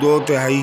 2/3